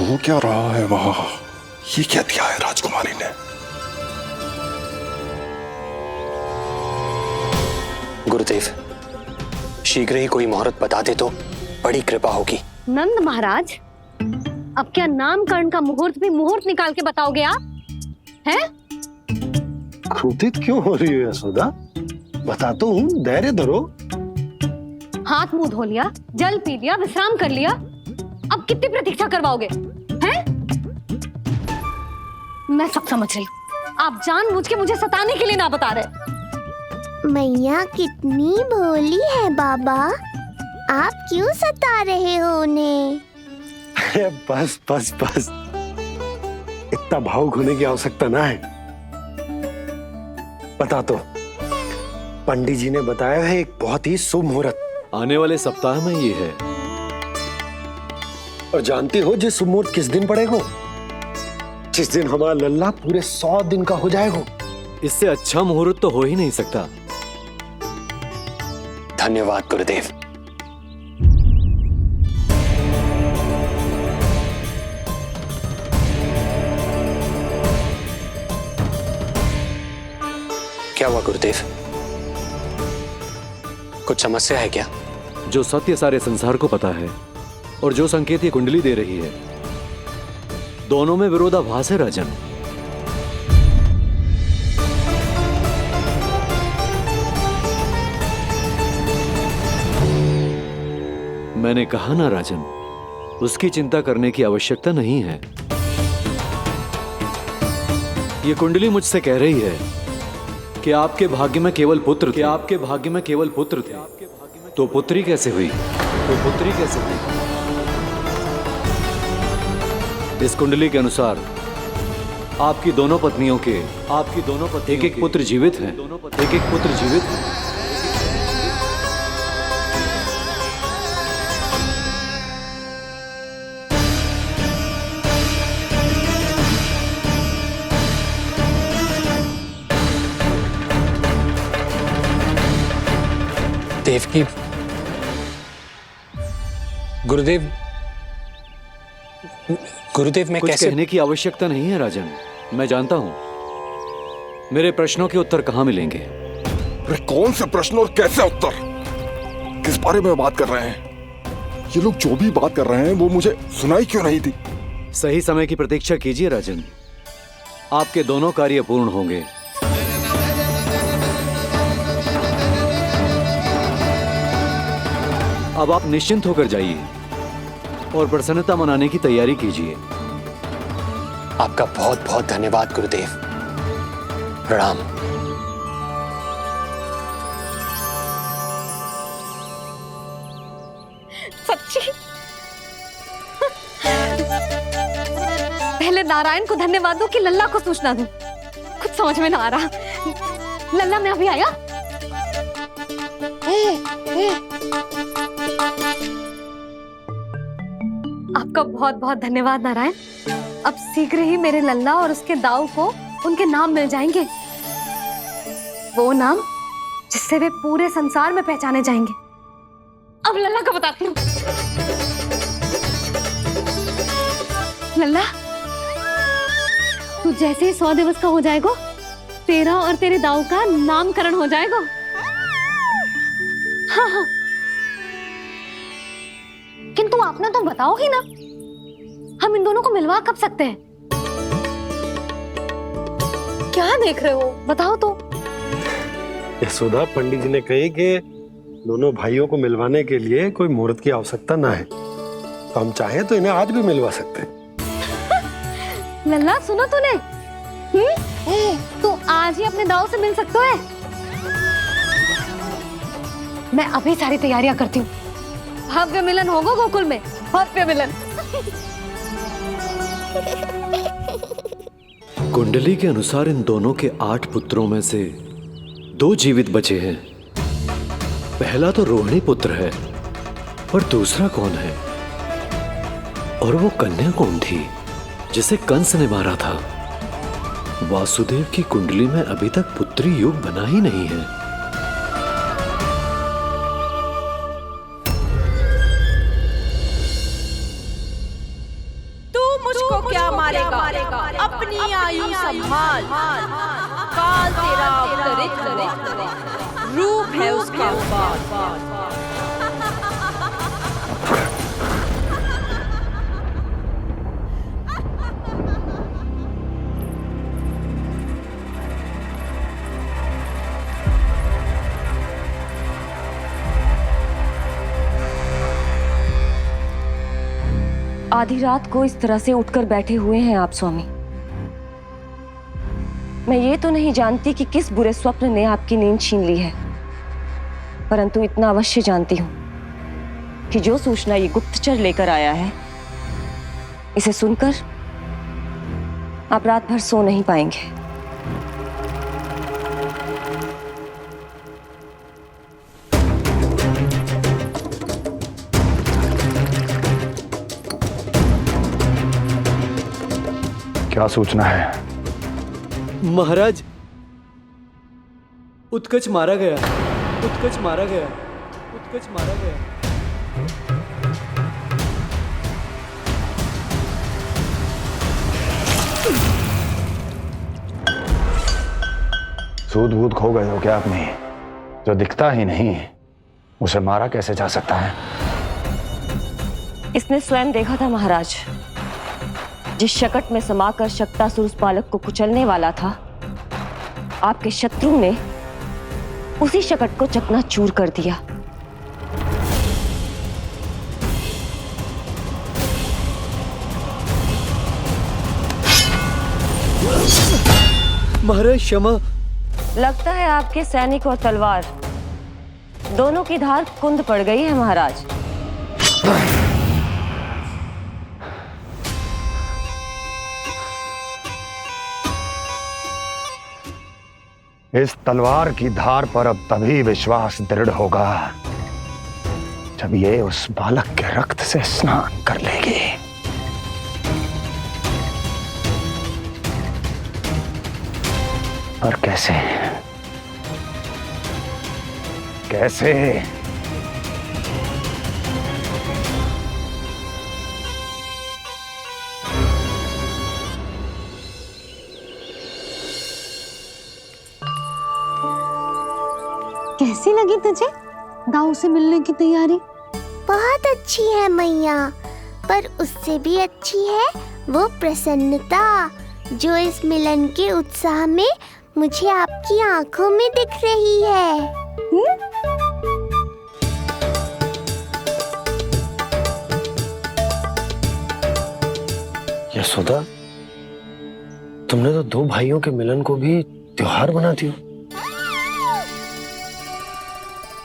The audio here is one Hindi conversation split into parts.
हो क्या रहा है वहां? ये क्या दिया है राजकुमारी ने? गुरुदेव, शीघ्र ही कोई मुहूर्त बता दे तो बड़ी कृपा होगी। नंद महाराज, अब क्या नामकरण का मुहूर्त भी मुहूर्त निकाल के बताओगे आप? हैं? क्रोधित क्यों हो रही हो यशोदा? बताता हूँ, धैर्य धरो। हाथ मुंह धो लिया, जल पी लिया, विश्राम कर लिया, अब कितनी प्रतीक्षा करवाओगे? हैं? मैं सब समझ रही हूँ, आप जानबूझ के मुझे सताने के लिए ना बता रहे। मैया कितनी भोली है बाबा, आप क्यों सता रहे हो उन्हें? बस बस बस, इतना भावुक होने की आवश्यकता ना है। बता तो, पंडित जी ने बताया है एक बहुत ही शुभ मुहूर्त आने वाले सप्ताह में ये है। और जानती हो जिस शुभ मुहूर्त किस दिन पड़ेगा? जिस दिन हमारा लल्ला पूरे 100 दिन का हो जाएगा। इससे अच्छा मुहूर्त तो हो ही नहीं सकता। धन्यवाद गुरुदेव। क्या हुआ गुरुदेव? कुछ समस्या है क्या? जो सत्य सारे संसार को पता है और जो संकेत ये कुंडली दे रही है, दोनों में विरोधाभास है राजन। मैंने कहा ना राजन, उसकी चिंता करने की आवश्यकता नहीं है। ये कुंडली मुझसे कह रही है कि आपके भाग्य में केवल पुत्र थे। आपके भाग्य में केवल पुत्र थे, तो पुत्री कैसे हुई? इस कुंडली के अनुसार आपकी दोनों पत्नियों के एक एक पुत्र जीवित हैं। देवकी, गुरुदेव मैं कुछ कैसे? कहने की आवश्यकता नहीं है राजन, मैं जानता हूं मेरे प्रश्नों के उत्तर कहां मिलेंगे। अरे कौन से प्रश्न और कैसे उत्तर? किस बारे में बात कर रहे हैं? ये लोग जो भी बात कर रहे हैं वो मुझे सुनाई क्यों नहीं थी? सही समय की प्रतीक्षा कीजिए राजन, आपके दोनों कार्य पूर्ण होंगे। अब आप निश्चिंत होकर जाइए और प्रसन्नता मनाने की तैयारी कीजिए। आपका बहुत बहुत धन्यवाद गुरुदेव। प्रणाम। सच्ची? पहले नारायण को धन्यवाद दूं कि लल्ला को सूचना दूं? कुछ समझ में ना आ रहा। लल्ला मैं अभी आया। आपका बहुत बहुत धन्यवाद नारायण। अब शीघ्र ही मेरे लल्ला और उसके दाऊ को उनके नाम मिल जाएंगे, वो नाम जिससे वे पूरे संसार में पहचाने जाएंगे। अब लल्ला को बताती हूँ। लल्ला, तू जैसे ही 100 दिवस का हो जाएगा, तेरा और तेरे दाऊ का नामकरण हो जाएगा। हाँ हाँ, किंतु आप ना तो बताओगे ना, हम इन दोनों को मिलवा कब सकते हैं? क्या देख रहे हो, बताओ तो। यशोदा, पंडित जी ने कही कि दोनों भाइयों को मिलवाने के लिए कोई मुहूर्त की आवश्यकता ना है, तो हम चाहे तो इन्हें आज भी मिलवा सकते हैं। लल्ला सुनो तूने, तू आज ही अपने दाऊ से मिल सकते है। मैं अभी सारी तैयारियां करती हूँ। भव्य मिलन होगा गोकुल में, भव्य मिलन। कुंडली के अनुसार इन दोनों के 8 पुत्रों में से 2 जीवित बचे हैं। पहला तो रोहिणी पुत्र है, पर दूसरा कौन है? और वो कन्या कौन थी जिसे कंस ने मारा था? वासुदेव की कुंडली में अभी तक पुत्री योग बना ही नहीं है। तू रूप है उसका। आधी रात को इस तरह से उठकर बैठे हुए हैं आप स्वामी। मैं ये तो नहीं जानती कि किस बुरे स्वप्न ने आपकी नींद छीन ली है, परंतु इतना अवश्य जानती हूं कि जो सूचना ये गुप्तचर लेकर आया है, इसे सुनकर आप रात भर सो नहीं पाएंगे। क्या सूचना है? महाराज, उत्कच मारा गया, उत्कच मारा गया, उत्कच मारा गया। सूद वूद खो गए हो क्या अपनी? जो दिखता ही नहीं उसे मारा कैसे जा सकता है? इसने स्वयं देखा था महाराज। जिस शकट में समाकर शक्तासुर उस बालक को कुचलने वाला था, आपके शत्रु ने उसी शकट को चकनाचूर कर दिया। महाराज क्षमा। लगता है आपके सैनिक और तलवार दोनों की धार कुंद पड़ गई है महाराज। इस तलवार की धार पर अब तभी विश्वास दृढ़ होगा जब ये उस बालक के रक्त से स्नान कर लेगी। और कैसे? कैसे? कैसी लगी तुझे दाऊ से मिलने की तैयारी? बहुत अच्छी है मैया, पर उससे भी अच्छी है वो प्रसन्नता जो इस मिलन के उत्साह में मुझे आपकी आंखों में दिख रही है। यशोदा, तुमने तो दो भाइयों के मिलन को भी त्योहार बना दिया।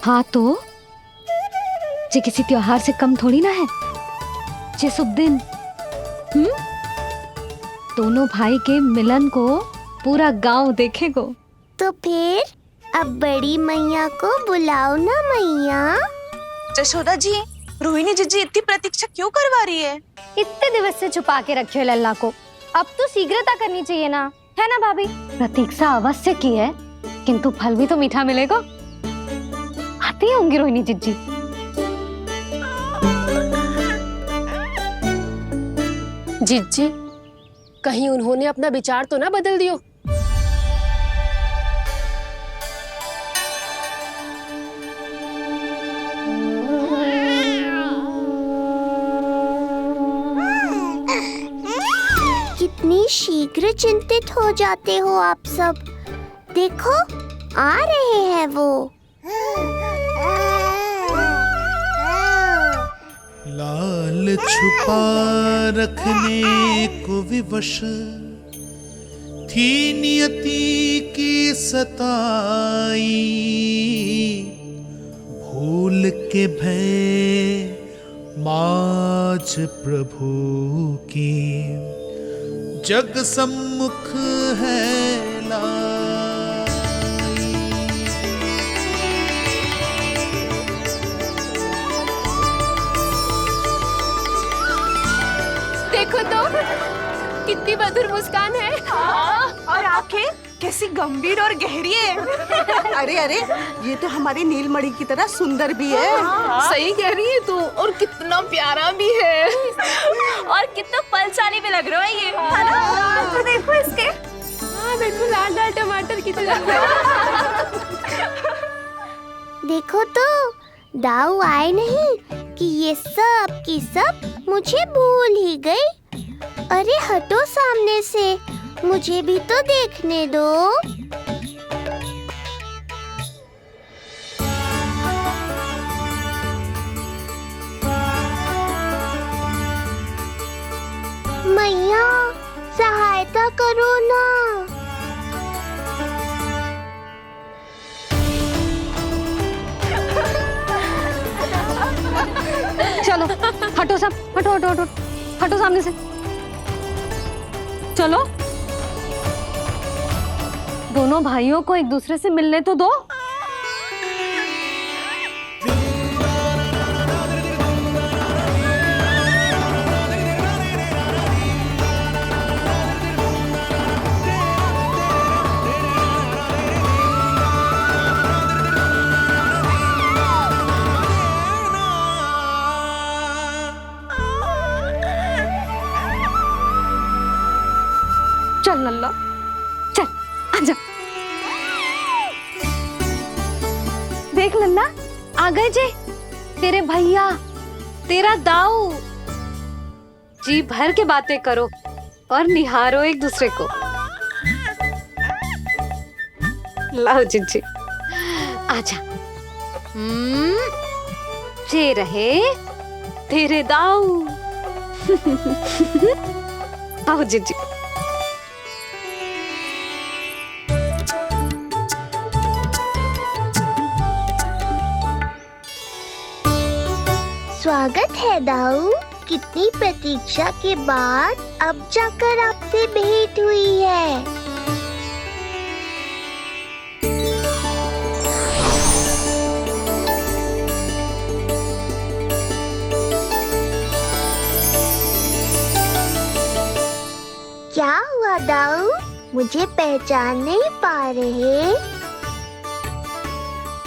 हाँ तो ये किसी त्योहार से कम थोड़ी ना है। ये शुभ दिन दोनों भाई के मिलन को पूरा गांव देखेगो। तो फिर अब बड़ी मैया को बुलाओ ना मैया। यशोदा जी, रोहिणी जीजी इतनी प्रतीक्षा क्यों करवा रही है? इतने दिवस से छुपा के रखे हो लल्ला को, अब तो शीघ्रता करनी चाहिए ना, है ना भाभी? प्रतीक्षा अवश्य की है, किंतु फल भी तो मीठा मिलेगा। आती होंगी रोहिणी जीजी। जीजी, कहीं उन्होंने अपना विचार तो ना बदल दियो? कितनी शीघ्र चिंतित हो जाते हो आप सब। देखो आ रहे हैं वो। लाल छुपा रखने को विवश थी नियति की सताई, भूल के भय माज प्रभु की जग सम्मुख है देखो तो कितनी मधुर मुस्कान है। और आंखें कैसी गंभीर और गहरी है। अरे अरे, ये तो हमारी नीलमणि की तरह सुंदर भी है। सही कह रही है तू, और कितना प्यारा भी है। और कितना पलसानी में लग रहा है ये, है ना? तो देखो इसके। हाँ देखो, लाल लाल टमाटर की तरह। देखो तो दाऊ आए नहीं कि ये सब की सब मुझे भूल ही गई। अरे हटो सामने से, मुझे भी तो देखने दो। मैया सहायता करो ना। चलो हटो सब, हटो हटो हटो, हटो सामने से। चलो दोनों भाइयों को एक दूसरे से मिलने तो दो। चल लल्ला, चल आजा। देख लल्ला, आ गए जे तेरे भैया, तेरा दाऊ। जी भर के बातें करो और निहारो एक दूसरे को। लाओ जिज्जी, आजा। जे रहे तेरे दाऊ। आओ जिज्जी। स्वागत है दाऊ। कितनी प्रतीक्षा के बाद अब जाकर आपसे भेंट हुई है। क्या हुआ दाऊ, मुझे पहचान नहीं पा रहे?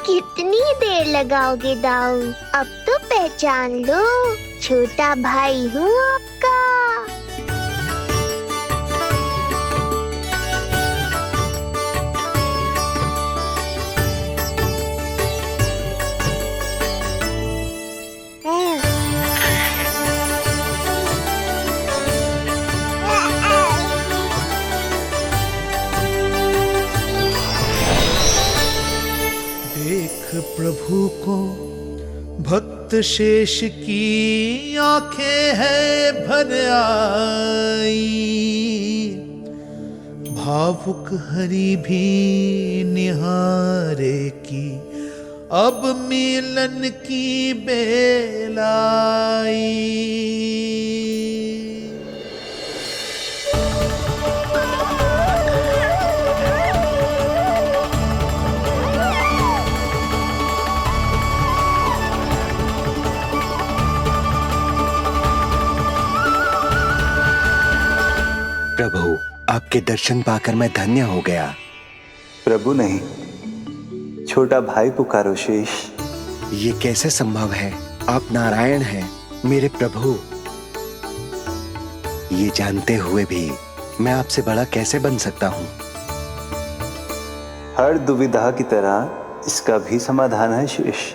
कितनी देर लगाओगे दाऊ? अब तो पहचान लो, छोटा भाई हूँ आपका। प्रभु को भक्त शेष की आंखें है भर आई, भावुक हरि भी निहारे की अब मिलन की बेल आई। प्रभु, आपके दर्शन पाकर मैं धन्य हो गया। प्रभु नहीं, छोटा भाई पुकारो शेष। ये कैसे संभव है? आप नारायण हैं, मेरे प्रभु। ये जानते हुए भी मैं आपसे बड़ा कैसे बन सकता हूँ? हर दुविधा की तरह इसका भी समाधान है शेष।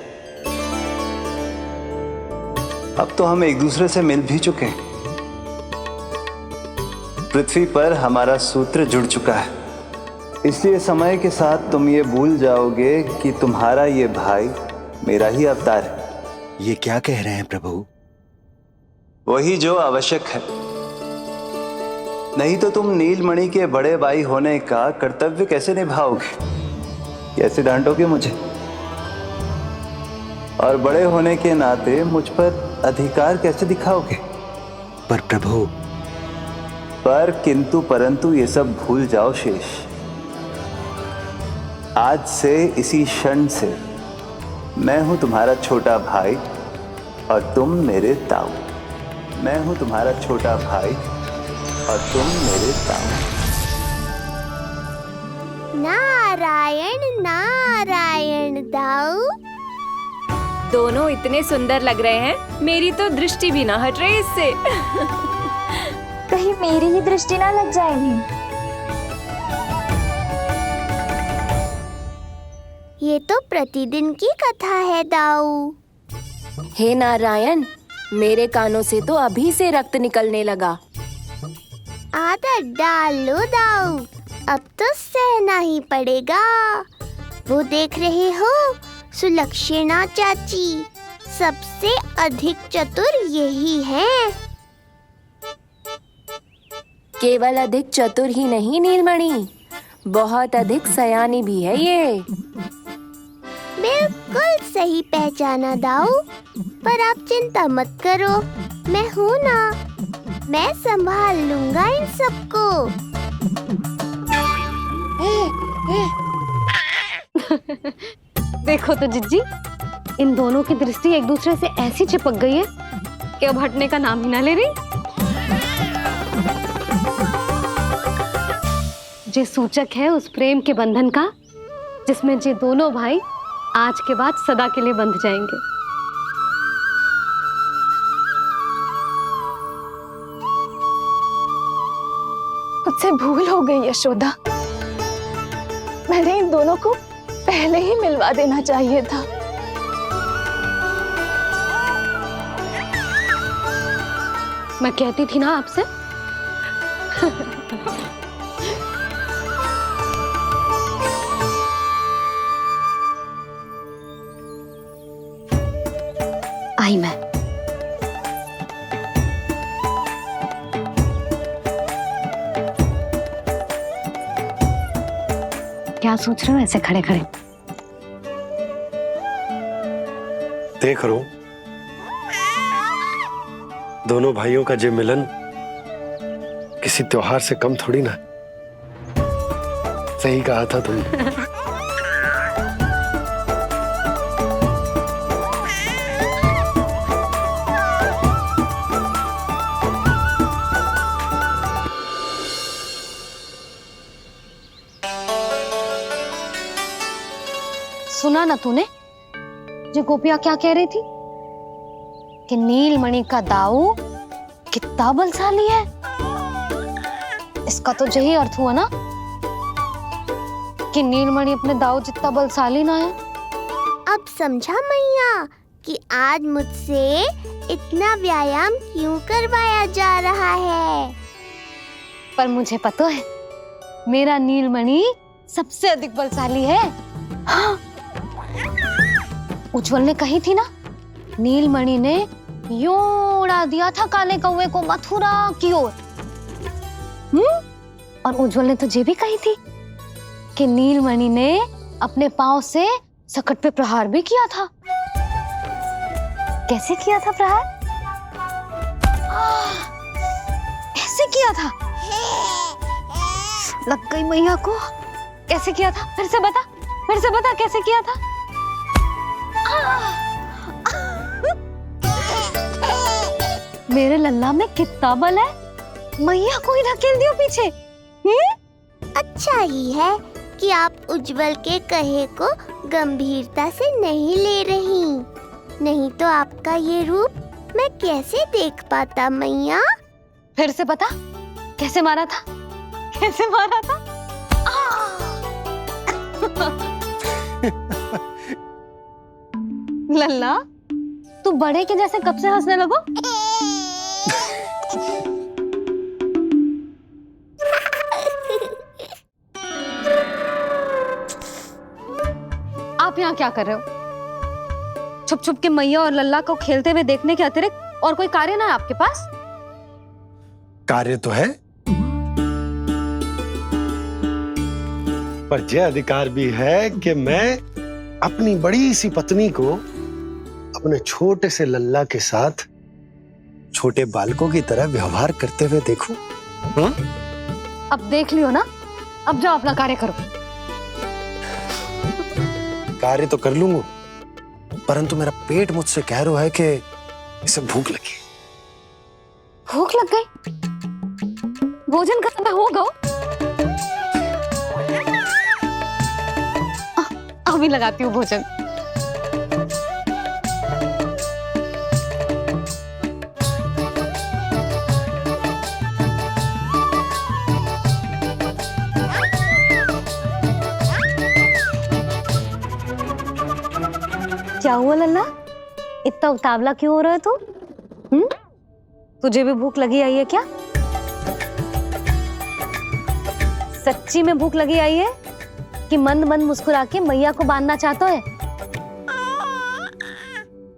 अब तो हम एक दूसरे से मिल भी चुके हैं। पृथ्वी पर हमारा सूत्र जुड़ चुका है, इसलिए समय के साथ तुम ये भूल जाओगे कि तुम्हारा ये भाई मेरा ही अवतार है। ये क्या कह रहे हैं प्रभु? वही जो आवश्यक है, नहीं तो तुम नीलमणि के बड़े भाई होने का कर्तव्य कैसे निभाओगे? कैसे डांटोगे मुझे? और बड़े होने के नाते मुझ पर अधिकार कैसे दिखाओगे? पर प्रभु, पर किंतु परंतु ये सब भूल जाओ शेष। आज से इसी क्षण से मैं हूं तुम्हारा छोटा भाई और तुम मेरे ताऊ। मैं हूं तुम्हारा छोटा भाई और तुम मेरे ताऊ। नारायण नारायण दाऊ। दोनों इतने सुंदर लग रहे हैं, मेरी तो दृष्टि भी ना हट रही इससे। कहीं मेरी ही दृष्टि ना लग जाएगी। ये तो प्रतिदिन की कथा है दाऊ। हे नारायण, मेरे कानों से तो अभी से रक्त निकलने लगा। आदत डाल लो दाऊ, अब तो सहना ही पड़ेगा। वो देख रहे हो, सुलक्षणा चाची सबसे अधिक चतुर यही हैं। केवल अधिक चतुर ही नहीं नीलमणि, बहुत अधिक सयानी भी है ये। बिल्कुल सही पहचाना दाऊ, पर आप चिंता मत करो, मैं हूँ ना, मैं संभाल लूंगा इन सबको। देखो तो जिज्जी, इन दोनों की दृष्टि एक दूसरे से ऐसी चिपक गई है कि अब हटने का नाम ही ना ले रही। ये सूचक है उस प्रेम के बंधन का जिसमें ये दोनों भाई आज के बाद सदा के लिए बंध जाएंगे। मुझसे भूल हो गई यशोदा, मैंने इन दोनों को पहले ही मिलवा देना चाहिए था। मैं कहती थी ना आपसे। आई मैं। क्या सोच रहे हो ऐसे खड़े खड़े? देख रहा हूं दोनों भाइयों का ये मिलन किसी त्योहार से कम थोड़ी ना। सही कहा था तुमने। सुना ना तूने जो गोपिया क्या कह रही थी कि नीलमणि का दाऊ कितना बलशाली है। इसका तो यही अर्थ हुआ ना कि नीलमणि अपने दाऊ जितना बलशाली ना है। अब समझा मैया कि आज मुझसे इतना व्यायाम क्यों करवाया जा रहा है। पर मुझे पता है मेरा नीलमणि सबसे अधिक बलशाली है। हाँ। उज्जवल ने कही थी ना, नीलमणि ने यूं उड़ा दिया था काले कौवे को मथुरा की ओर। और उज्जवल ने तो ये भी कही थी कि नीलमणि ने अपने पांव से सकट पे प्रहार भी किया था। कैसे किया था प्रहार? ऐसे किया था। लग गई मैया को। कैसे किया था? फिर से बता कैसे किया था? मेरे लल्ला में कितना बल है, मैया को ही ढकेल दियो पीछे। अच्छा ही है कि आप उज्जवल के कहे को गंभीरता से नहीं ले रही, नहीं तो आपका ये रूप मैं कैसे देख पाता मैया। फिर से बता कैसे मारा था? लल्ला तू बड़े के जैसे कब से हंसने लगो? आप यहाँ क्या कर रहे हो? छुप छुप के मैया और लल्ला को खेलते हुए देखने के अतिरिक्त और कोई कार्य ना है आपके पास? कार्य तो है, पर यह अधिकार भी है कि मैं अपनी बड़ी सी पत्नी को अपने छोटे से लल्ला के साथ छोटे बालकों की तरह व्यवहार करते हुए देखूं। हाँ? अब देख लियो ना, अब जाओ अपना कार्य करो। कार्य तो कर लूंगा, परंतु मेरा पेट मुझसे कह रहा है कि इसे भूख लगी। भूख लग गई? भोजन का समय होगा। अभी लगाती हूँ भोजन। क्या हुआ लल्ला, इतना उतावला क्यों हो रहा है तू? तुझे भी भूख लगी आई है क्या? सच्ची में भूख लगी आई है कि मंद मंद मुस्कुरा के मैया को बांधना चाहता है?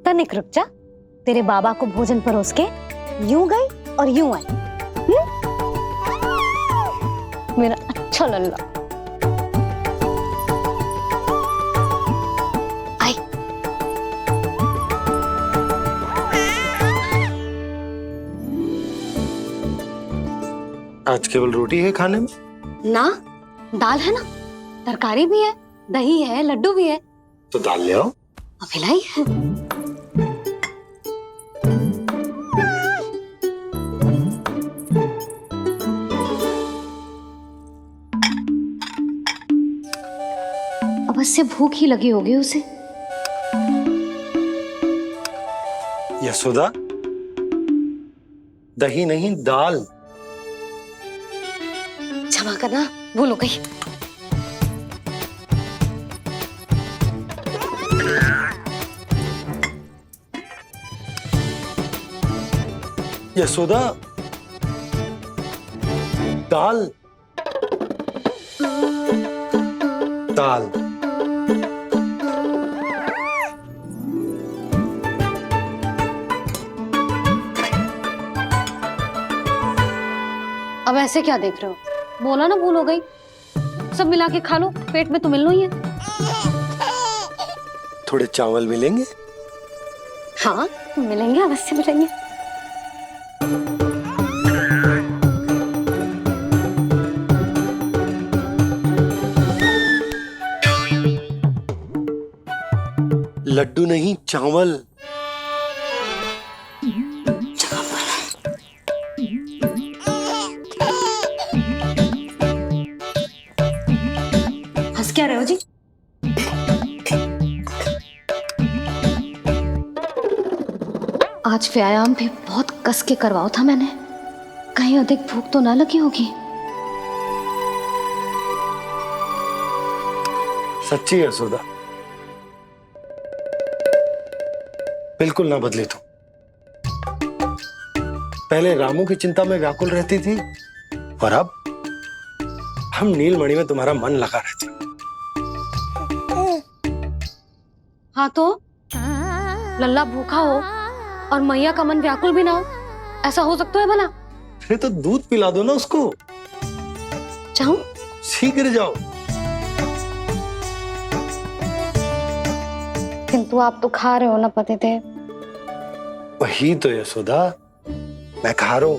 तनिक रुक जा, तेरे बाबा को भोजन परोस के यूं गई और यूं आई। मेरा अच्छा लल्ला। आई। आज केवल रोटी है खाने में? ना, दाल है ना, तरकारी भी है, दही है, लड्डू भी है। तो दाल ले आओ। अभी लाई है। अवश्य भूख ही लगी होगी उसे। यशोदा, दही नहीं दाल। क्षमा करना, भूल हो गई। यशोदा, दाल दाल। अब ऐसे क्या देख रहे हो? बोला ना भूल हो गई। सब मिला के खा लो, पेट में तो मिलना ही है। थोड़े चावल मिलेंगे? हाँ मिलेंगे, अवश्य मिलेंगे। लड्डू नहीं, चावल। हंस क्या रहे हो जी? आज व्यायाम भी बहुत कस के करवाओ था मैंने, कहीं अधिक भूख तो ना लगी होगी। सच्ची है सुधा, बिल्कुल ना बदले तू। पहले रामू की चिंता में व्याकुल रहती थी और अब हम नीलमणि में तुम्हारा मन लगा रहता। हाँ तो लल्ला भूखा हो और मैया का मन व्याकुल भी ना हो, ऐसा हो सकता है भला? अरे तो दूध पिला दो ना उसको। जाऊं? शीघ्र जाओ। किंतु आप तो खा रहे हो ना पतिदेव। वही तो यशोदा, मैं खा रहा हूं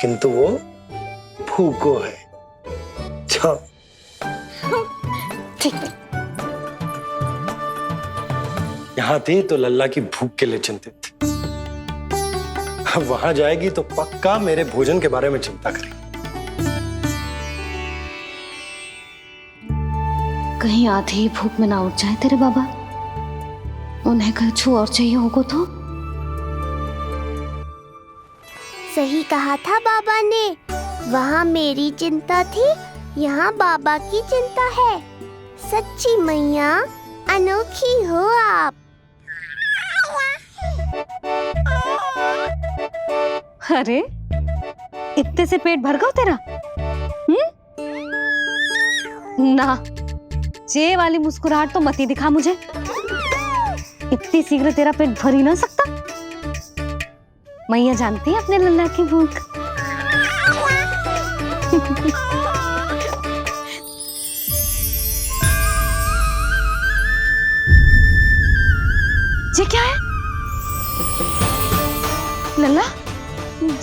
किंतु वो भूखो है। जाओ। ठीक है। यहाँ थी तो लल्ला की भूख के लिए चिंतित थी, अब वहां जाएगी तो पक्का मेरे भोजन के बारे में चिंता करेगी। कहीं आधी ही भूख में ना उठ जाए तेरे बाबा, उन्हें कुछ और चाहिए होगा तो? सही कहा था बाबा ने, वहाँ मेरी चिंता थी, यहाँ बाबा की चिंता है। सच्ची मैया, अनोखी हो आप। अरे इतने से पेट भर गया तेरा? ना, ये वाली मुस्कुराहट तो मत ही दिखा मुझे। इतनी शीघ्र तेरा पेट भर ही ना सकता। मैया जानती है अपने लल्ला की भूख। ये क्या है? लल्ला,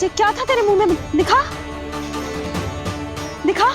ये क्या था तेरे मुंह में? दिखा दिखा।